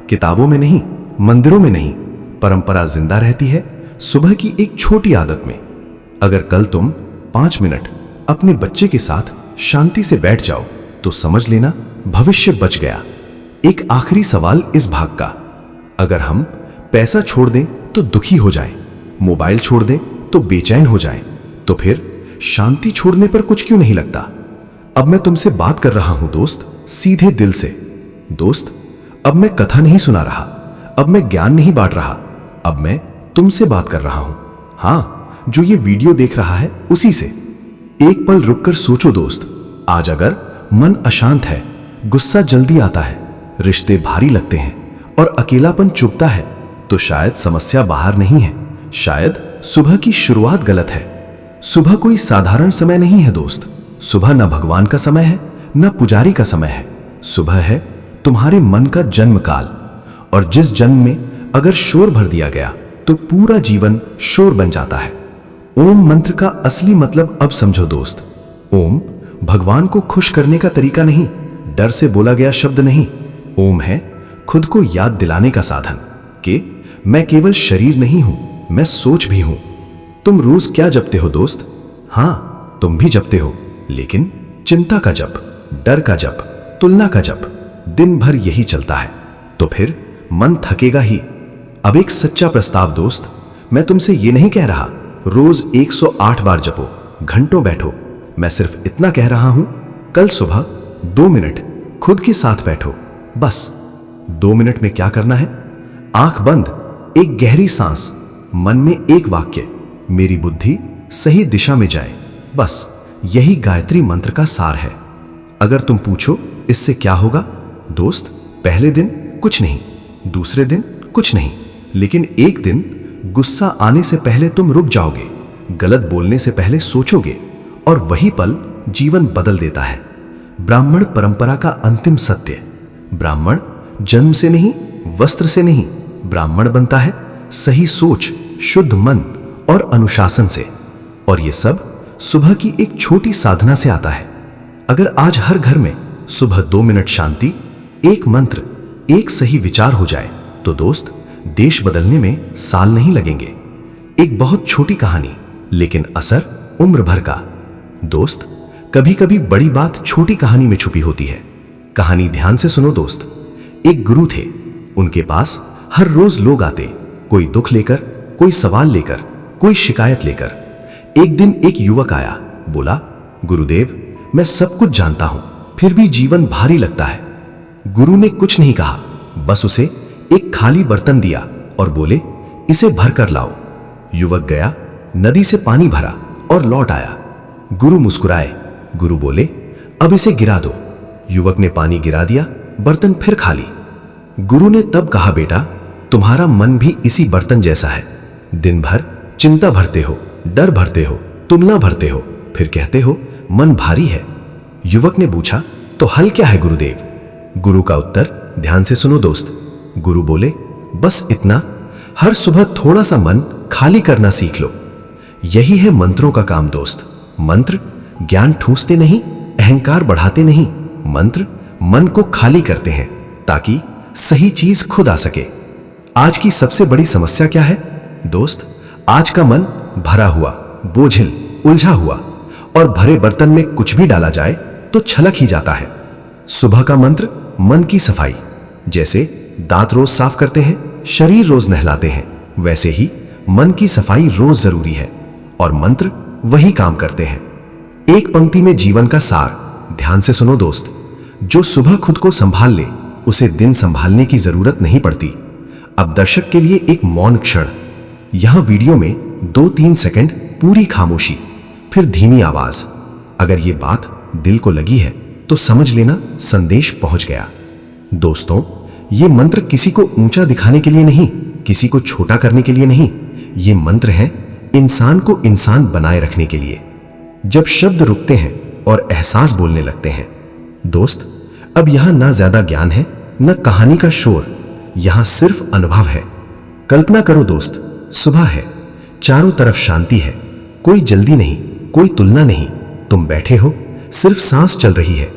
किताबों में नहीं, मंदिरों में नहीं, परंपरा जिंदा रहती है सुबह की एक छोटी आदत में। अगर कल तुम 5 मिनट अपने बच्चे के साथ शांति से बैठ जाओ, तो समझ लेना भविष्य बच गया। एक आखिरी सवाल इस भाग का। अगर हम पैसा छोड़ दें तो दुखी हो जाएं, मोबाइल छोड़ दें तो बेचैन हो जाएं, तो फिर शांति छोड़ने पर कुछ क्यों नहीं लगता? अब मैं तुमसे बात कर रहा हूं दोस्त, सीधे दिल से। दोस्त, अब मैं कथा नहीं सुना रहा, अब मैं ज्ञान नहीं बांट रहा, अब मैं तुमसे बात कर रहा हूं। हां, जो ये वीडियो देख रहा है उसी से। एक पल रुककर सोचो दोस्त, आज अगर मन अशांत है, गुस्सा जल्दी आता है, रिश्ते भारी लगते हैं और अकेलापन चुभता है, तो शायद समस्या बाहर नहीं है, शायद सुबह की शुरुआत गलत है। सुबह कोई साधारण समय नहीं है दोस्त। सुबह न भगवान का समय है, न पुजारी का समय है। सुबह है तुम्हारे मन का जन्म काल। और जिस जन्म में अगर शोर भर दिया गया, तो पूरा जीवन शोर बन जाता है। ओम मंत्र का असली मतलब अब समझो दोस्त। ओम भगवान को खुश करने का तरीका नहीं, डर से बोला गया शब्द नहीं। ओम है खुद को याद दिलाने का साधन कि मैं केवल शरीर नहीं हूं, मैं सोच भी हूं। तुम रोज क्या जपते हो दोस्त? हां, तुम भी जपते हो, लेकिन चिंता का जप, डर का जप, तुलना का जप, दिन भर यही चलता है, तो फिर मन थकेगा ही। अब एक सच्चा प्रस्ताव दोस्त, मैं तुमसे ये नहीं कह रहा रोज 108 बार जपो, घंटों बैठो। मैं सिर्फ इतना कह रहा हूं, कल सुबह 2 मिनट खुद के साथ बैठो। बस 2 मिनट में क्या करना है? आंख बंद, एक गहरी सांस, मन में एक वाक्य, मेरी बुद्धि सही दिशा में जाए। बस यही गायत्री मंत्र का सार है। अगर तुम पूछो इससे क्या होगा? दोस्त, पहले दिन कुछ नहीं, दूसरे दिन कुछ नहीं, लेकिन एक दिन गुस्सा आने से पहले तुम रुक जाओगे, गलत बोलने से पहले सोचोगे, और वही पल जीवन बदल देता है। ब्राह्मण परंपरा का अंतिम सत्य। ब्राह्मण जन्म से नहीं, वस्त्र से नहीं, ब्राह्मण बनता है सही सोच, शुद्ध मन और अनुशासन से। और यह सब सुबह की एक छोटी साधना से आता है। अगर आज हर घर में सुबह 2 मिनट शांति, एक मंत्र, एक सही विचार हो जाए, तो दोस्त देश बदलने में साल नहीं लगेंगे। एक बहुत छोटी कहानी, लेकिन असर उम्र भर का। दोस्त, कभी कभी बड़ी बात छोटी कहानी में छुपी होती है। कहानी ध्यान से सुनो दोस्त। एक गुरु थे, उनके पास हर रोज लोग आते, कोई दुख लेकर, कोई सवाल लेकर, कोई शिकायत लेकर। एक दिन एक युवक आया, बोला, गुरुदेव, मैं सब कुछ जानता हूं, फिर भी जीवन भारी लगता है। गुरु ने कुछ नहीं कहा, बस उसे एक खाली बर्तन दिया और बोले, इसे भर कर लाओ। युवक गया, नदी से पानी भरा और लौट आया। गुरु मुस्कुराए। गुरु बोले, अब इसे गिरा दो। युवक ने पानी गिरा दिया, बर्तन फिर खाली। गुरु ने तब कहा, बेटा, तुम्हारा मन भी इसी बर्तन जैसा है। दिन भर चिंता भरते हो, डर भरते हो, तुलना भरते हो, फिर कहते हो मन भारी है। युवक ने पूछा, तो हल क्या है गुरुदेव? गुरु का उत्तर ध्यान से सुनो दोस्त। गुरु बोले, बस इतना, हर सुबह थोड़ा सा मन खाली करना सीख लो। यही है मंत्रों का काम दोस्त। मंत्र ज्ञान ठूंसते नहीं, अहंकार बढ़ाते नहीं। मंत्र मन को खाली करते हैं ताकि सही चीज खुद आ सके। आज की सबसे बड़ी समस्या क्या है दोस्त? आज का मन भरा हुआ, बोझिल, उलझा हुआ, और भरे बर्तन में कुछ भी डाला जाए तो छलक ही जाता है। सुबह का मंत्र मन की सफाई। जैसे दांत रोज साफ करते हैं, शरीर रोज नहलाते हैं, वैसे ही मन की सफाई रोज जरूरी है, और मंत्र वही काम करते हैं। एक पंक्ति में जीवन का सार। ध्यान से सुनो दोस्त। जो सुबह खुद को संभाल ले, उसे दिन संभालने की जरूरत नहीं पड़ती। अब दर्शक के लिए एक मौन क्षण। यहां वीडियो में 2-3 सेकंड पूरी खामोशी, फिर धीमी आवाज। अगर ये बात दिल को लगी है तो समझ लेना संदेश पहुंच गया। दोस्तों, ये मंत्र किसी को ऊंचा दिखाने के लिए नहीं, किसी को छोटा करने के लिए नहीं। ये मंत्र हैं इंसान को इंसान बनाए रखने के लिए। जब शब्द रुकते हैं और एहसास बोलने लगते हैं दोस्त, अब यहां ना ज्यादा ज्ञान है, न कहानी का शोर, यहां सिर्फ अनुभव है। कल्पना करो दोस्त, सुबह है, चारों तरफ शांति है, कोई जल्दी नहीं, कोई तुलना नहीं। तुम बैठे हो, सिर्फ सांस चल रही है,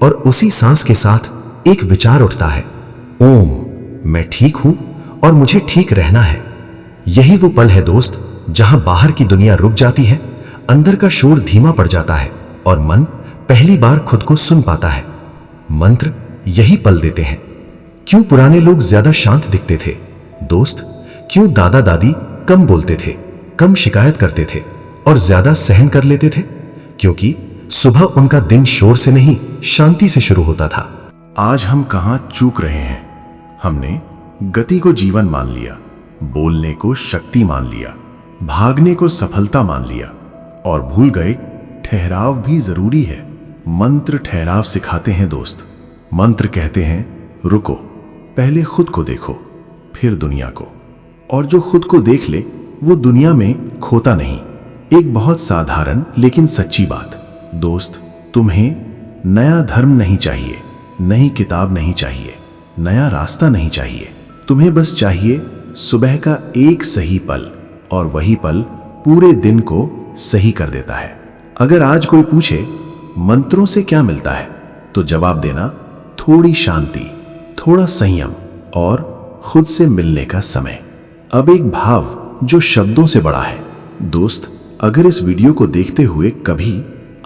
और उसी सांस के साथ एक विचार उठता है, ओम, मैं ठीक हूं और मुझे ठीक रहना है। यही वो पल है दोस्त, जहां बाहर की दुनिया रुक जाती है, अंदर का शोर धीमा पड़ जाता है, और मन पहली बार खुद को सुन पाता है। मंत्र यही पल देते हैं। क्यों पुराने लोग ज्यादा शांत दिखते थे दोस्त? क्यों दादा दादी कम बोलते थे, कम शिकायत करते थे, और ज्यादा सहन कर लेते थे? क्योंकि सुबह उनका दिन शोर से नहीं, शांति से शुरू होता था। आज हम कहां चूक रहे हैं? हमने गति को जीवन मान लिया, बोलने को शक्ति मान लिया, भागने को सफलता मान लिया, और भूल गए ठहराव भी जरूरी है। मंत्र ठहराव सिखाते हैं दोस्त। मंत्र कहते हैं, रुको, पहले खुद को देखो, फिर दुनिया को, और जो खुद को देख ले वो दुनिया में खोता नहीं। एक बहुत साधारण लेकिन सच्ची बात दोस्त, तुम्हें नया धर्म नहीं चाहिए, नई किताब नहीं चाहिए, नया रास्ता नहीं चाहिए। तुम्हें बस चाहिए सुबह का एक सही पल, और वही पल पूरे दिन को सही कर देता है। अगर आज कोई पूछे मंत्रों से क्या मिलता है, तो जवाब देना, थोड़ी शांति, थोड़ा संयम, और खुद से मिलने का समय। अब एक भाव जो शब्दों से बड़ा है दोस्त। अगर इस वीडियो को देखते हुए कभी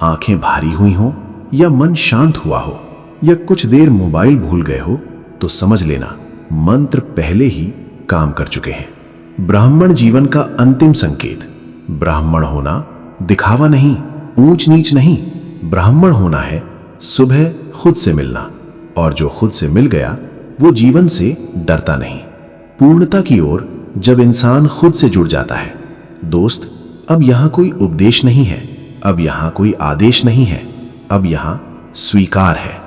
आंखें भारी हुई हो, या मन शांत हुआ हो, या कुछ देर मोबाइल भूल गए हो, तो समझ लेना मंत्र पहले ही काम कर चुके हैं। ब्राह्मण जीवन का अंतिम संकेत। ब्राह्मण होना दिखावा नहीं, ऊंच नीच नहीं। ब्राह्मण होना है सुबह खुद से मिलना, और जो खुद से मिल गया वो जीवन से डरता नहीं। पूर्णता की ओर जब इंसान खुद से जुड़ जाता है दोस्त, अब यहां कोई उपदेश नहीं है, अब यहां कोई आदेश नहीं है, अब यहां स्वीकार है।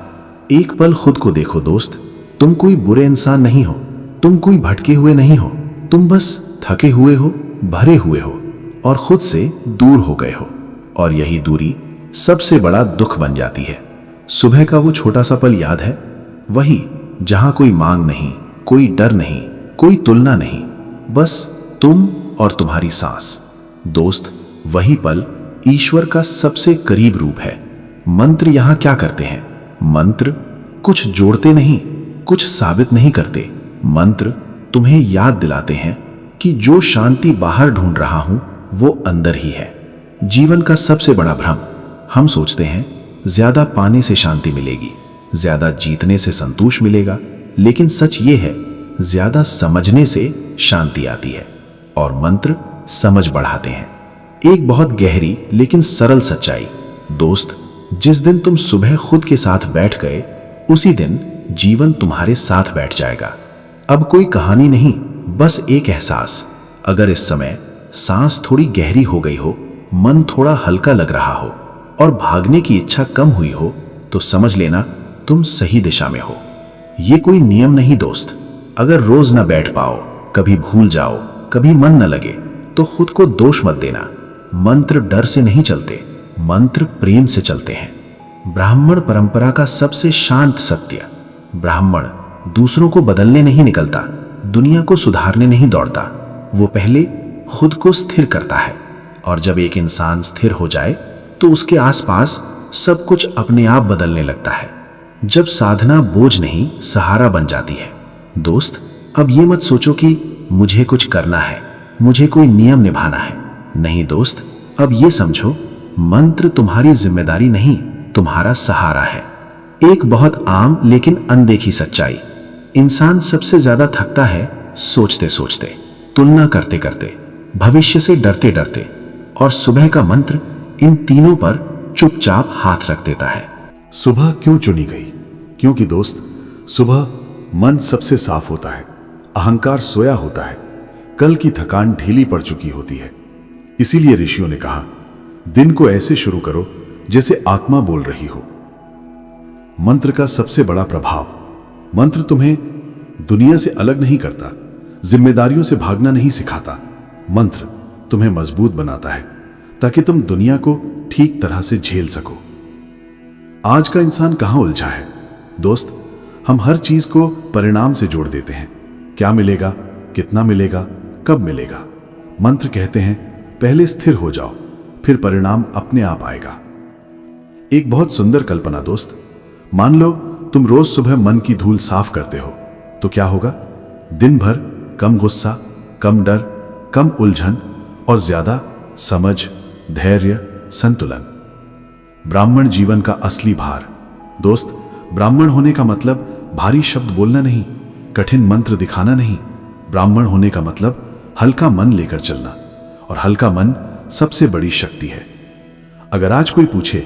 एक पल खुद को देखो दोस्त, तुम कोई बुरे इंसान नहीं हो, तुम कोई भटके हुए नहीं हो, तुम बस थके हुए हो, भरे हुए हो, और खुद से दूर हो गए हो। और यही दूरी सबसे बड़ा दुख बन जाती है। सुबह का वो छोटा सा पल याद है? वही जहां कोई मांग नहीं, कोई डर नहीं, कोई तुलना नहीं, बस तुम और तुम्हारी सांस। दोस्त, वही पल ईश्वर का सबसे करीब रूप है। मंत्र यहां क्या करते हैं? मंत्र कुछ जोड़ते नहीं, कुछ साबित नहीं करते। मंत्र तुम्हें याद दिलाते हैं कि जो शांति बाहर ढूंढ रहा हूं वो अंदर ही है। जीवन का सबसे बड़ा भ्रम, हम सोचते हैं ज्यादा पाने से शांति मिलेगी, ज्यादा जीतने से संतोष मिलेगा, लेकिन सच ये है ज्यादा समझने से शांति आती है, और मंत्र समझ बढ़ाते हैं। एक बहुत गहरी लेकिन सरल सच्चाई दोस्त, जिस दिन तुम सुबह खुद के साथ बैठ गए, उसी दिन जीवन तुम्हारे साथ बैठ जाएगा। अब कोई कहानी नहीं, बस एक एहसास। अगर इस समय सांस थोड़ी गहरी हो गई हो, मन थोड़ा हल्का लग रहा हो, और भागने की इच्छा कम हुई हो, तो समझ लेना तुम सही दिशा में हो। ये कोई नियम नहीं दोस्त। अगर रोज ना बैठ पाओ कभी भूल जाओ, कभी मन न लगे तो खुद को दोष मत देना। मंत्र डर से नहीं चलते, मंत्र प्रेम से चलते हैं। ब्राह्मण परंपरा का सबसे शांत सत्य। ब्राह्मण दूसरों को बदलने नहीं निकलता, दुनिया को सुधारने नहीं दौड़ता। वो पहले खुद को स्थिर करता है, और जब एक इंसान स्थिर हो जाए तो उसके आसपास सब कुछ अपने आप बदलने लगता है। जब साधना बोझ नहीं सहारा बन जाती है। दोस्त, अब ये मत सोचो कि मुझे कुछ करना है, मुझे कोई नियम निभाना है। नहीं दोस्त, अब ये समझो, मंत्र तुम्हारी जिम्मेदारी नहीं, तुम्हारा सहारा है। एक बहुत आम लेकिन अनदेखी सच्चाई। इंसान सबसे ज्यादा थकता है सोचते सोचते, तुलना करते करते, भविष्य से डरते डरते, और सुबह का मंत्र इन तीनों पर चुपचाप हाथ रख देता है। सुबह क्यों चुनी गई? क्योंकि दोस्त, सुबह मन सबसे साफ होता है, अहंकार सोया होता है, कल की थकान ढीली पड़ चुकी होती है। इसीलिए ऋषियों ने कहा, दिन को ऐसे शुरू करो जैसे आत्मा बोल रही हो। मंत्र का सबसे बड़ा प्रभाव। मंत्र तुम्हें दुनिया से अलग नहीं करता, जिम्मेदारियों से भागना नहीं सिखाता। मंत्र तुम्हें मजबूत बनाता है ताकि तुम दुनिया को ठीक तरह से झेल सको। आज का इंसान कहां उलझा है दोस्त? हम हर चीज को परिणाम से जोड़ देते हैं। क्या मिलेगा, कितना मिलेगा, कब मिलेगा। मंत्र कहते हैं, पहले स्थिर हो जाओ, फिर परिणाम अपने आप आएगा। एक बहुत सुंदर कल्पना दोस्त। मान लो तुम रोज सुबह मन की धूल साफ करते हो, तो क्या होगा? दिन भर कम गुस्सा, कम डर, कम उलझन और ज्यादा समझ, धैर्य, संतुलन। ब्राह्मण जीवन का असली भार। दोस्त, ब्राह्मण होने का मतलब भारी शब्द बोलना नहीं, कठिन मंत्र दिखाना नहीं। ब्राह्मण होने का मतलब हल्का मन लेकर चलना, और हल्का मन सबसे बड़ी शक्ति है। अगर आज कोई पूछे,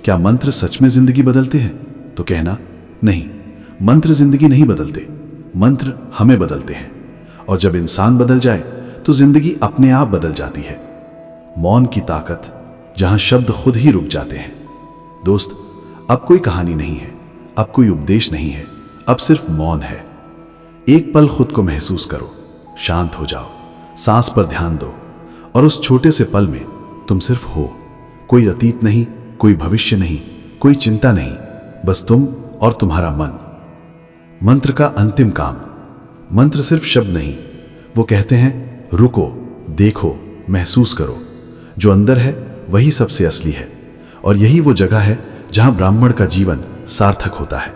क्या मंत्र सच में जिंदगी बदलते हैं, तो कहना, नहीं, मंत्र जिंदगी नहीं बदलते, मंत्र हमें बदलते हैं। और जब इंसान बदल जाए तो जिंदगी अपने आप बदल जाती है। मौन की ताकत, जहां शब्द खुद ही रुक जाते हैं। दोस्त, अब कोई कहानी नहीं है, अब कोई उपदेश नहीं है, अब सिर्फ मौन है। एक पल खुद को महसूस करो, शांत हो जाओ, सांस पर ध्यान दो, और उस छोटे से पल में तुम सिर्फ हो। कोई अतीत नहीं, कोई भविष्य नहीं, कोई चिंता नहीं, बस तुम और तुम्हारा मन। मंत्र का अंतिम काम। मंत्र सिर्फ शब्द नहीं, वो कहते हैं, रुको, देखो, महसूस करो। जो अंदर है वही सबसे असली है, और यही वो जगह है जहां ब्राह्मण का जीवन सार्थक होता है।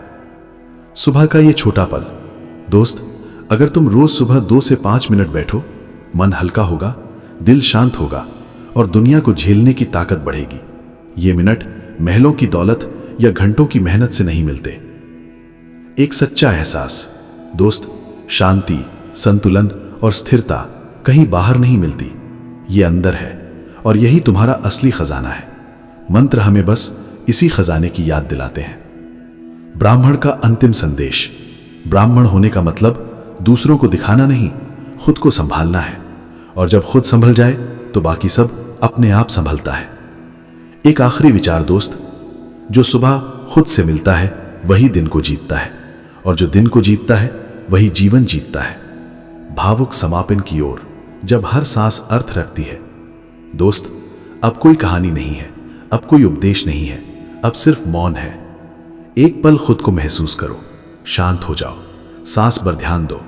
सुबह का ये छोटा पल। दोस्त, अगर तुम रोज सुबह 2 से 5 मिनट बैठो, मन हल्का होगा, दिल शांत होगा, और दुनिया को झेलने की ताकत बढ़ेगी। ये मिनट महलों की दौलत या घंटों की मेहनत से नहीं मिलते। एक सच्चा एहसास। दोस्त, शांति, संतुलन और स्थिरता कहीं बाहर नहीं मिलती, ये अंदर है, और यही तुम्हारा असली खजाना है। मंत्र हमें बस इसी खजाने की याद दिलाते हैं। ब्राह्मण का अंतिम संदेश। ब्राह्मण होने का मतलब दूसरों को दिखाना नहीं, खुद को संभालना है, और जब खुद संभल जाए तो बाकी सब अपने आप संभलता है। एक आखिरी विचार दोस्त, जो सुबह खुद से मिलता है वही दिन को जीतता है, और जो दिन को जीतता है वही जीवन जीतता है। भावुक समापन की ओर, जब हर सांस अर्थ रखती है। दोस्त, अब कोई कहानी नहीं है, अब कोई उपदेश नहीं है, अब सिर्फ मौन है। एक पल खुद को महसूस करो, शांत हो जाओ, सांस पर ध्यान दो,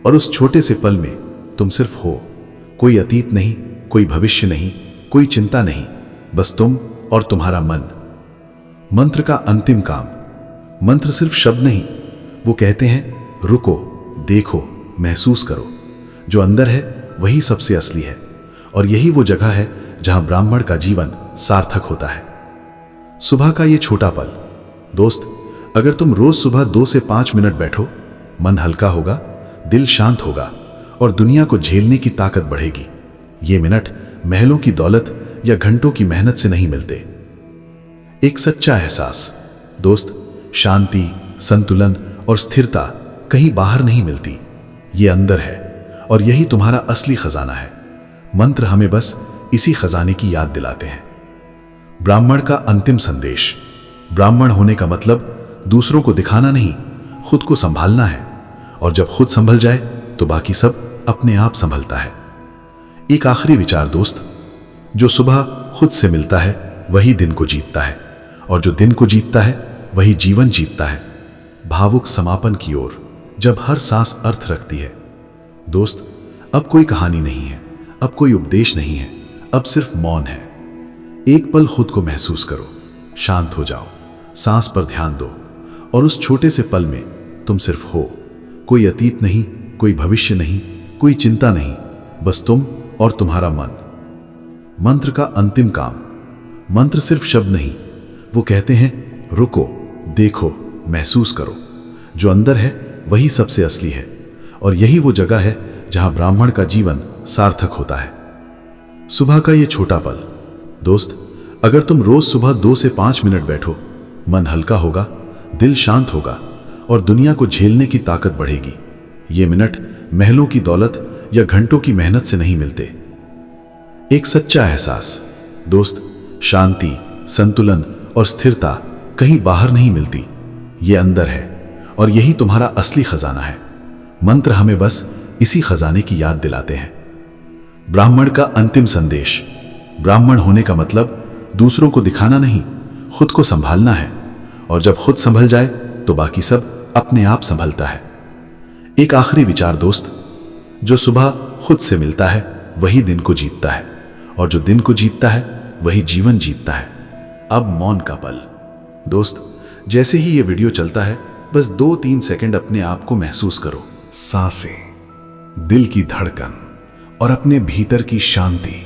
और उस छोटे से पल में तुम सिर्फ हो। कोई अतीत नहीं, कोई भविष्य नहीं, कोई चिंता नहीं, बस तुम और तुम्हारा मन। मंत्र का अंतिम काम। मंत्र सिर्फ शब्द नहीं, वो कहते हैं, रुको, देखो, महसूस करो। जो अंदर है वही सबसे असली है, और यही वो जगह है जहां ब्राह्मण का जीवन सार्थक होता है। सुबह का ये छोटा पल। दोस्त, अगर तुम रोज सुबह 2 से 5 मिनट बैठो, मन हल्का होगा, दिल शांत होगा, और दुनिया को झेलने की ताकत बढ़ेगी। ये मिनट महलों की दौलत या घंटों की मेहनत से नहीं मिलते। एक सच्चा एहसास। दोस्त, शांति, संतुलन और स्थिरता कहीं बाहर नहीं मिलती, ये अंदर है, और यही तुम्हारा असली खजाना है। मंत्र हमें बस इसी खजाने की याद दिलाते हैं। ब्राह्मण का अंतिम संदेश। ब्राह्मण होने का मतलब दूसरों को दिखाना नहीं, खुद को संभालना है, और जब खुद संभल जाए तो बाकी सब अपने आप संभलता है। एक आखिरी विचार दोस्त, जो सुबह खुद से मिलता है वही दिन को जीतता है, और जो दिन को जीतता है वही जीवन जीतता है। भावुक समापन की ओर, जब हर सांस अर्थ रखती है। दोस्त, अब कोई कहानी नहीं है, अब कोई उपदेश नहीं है, अब सिर्फ मौन है। एक पल खुद को महसूस करो, शांत हो जाओ, सांस पर ध्यान दो, और उस छोटे से पल में तुम सिर्फ हो। कोई अतीत नहीं, कोई भविष्य नहीं, कोई चिंता नहीं, बस तुम और तुम्हारा मन। मंत्र का अंतिम काम। मंत्र सिर्फ शब्द नहीं, वो कहते हैं रुको, देखो, महसूस करो। जो अंदर है वही सबसे असली है, और यही वो जगह है जहां ब्राह्मण का जीवन सार्थक होता है। सुबह का ये छोटा पल। दोस्त, अगर तुम रोज सुबह 2 से 5 मिनट बैठो, मन हल्का होगा, दिल शांत होगा, और दुनिया को झेलने की ताकत बढ़ेगी। ये मिनट महलों की दौलत या घंटों की मेहनत से नहीं मिलते। एक सच्चा एहसास। दोस्त, शांति, संतुलन और स्थिरता कहीं बाहर नहीं मिलती, ये अंदर है, और यही तुम्हारा असली खजाना है। मंत्र हमें बस इसी खजाने की याद दिलाते हैं। ब्राह्मण का अंतिम संदेश। ब्राह्मण होने का मतलब दूसरों को दिखाना नहीं, खुद को संभालना है, और जब खुद संभल जाए तो बाकी सब अपने आप संभलता है। एक आखिरी विचार दोस्त, जो सुबह खुद से मिलता है वही दिन को जीतता है, और जो दिन को जीतता है वही जीवन जीतता है। अब मौन का पल। दोस्त, जैसे ही ये वीडियो चलता है, बस 2-3 सेकंड अपने आप को महसूस करो। सांसें, दिल की धड़कन और अपने भीतर की शांति।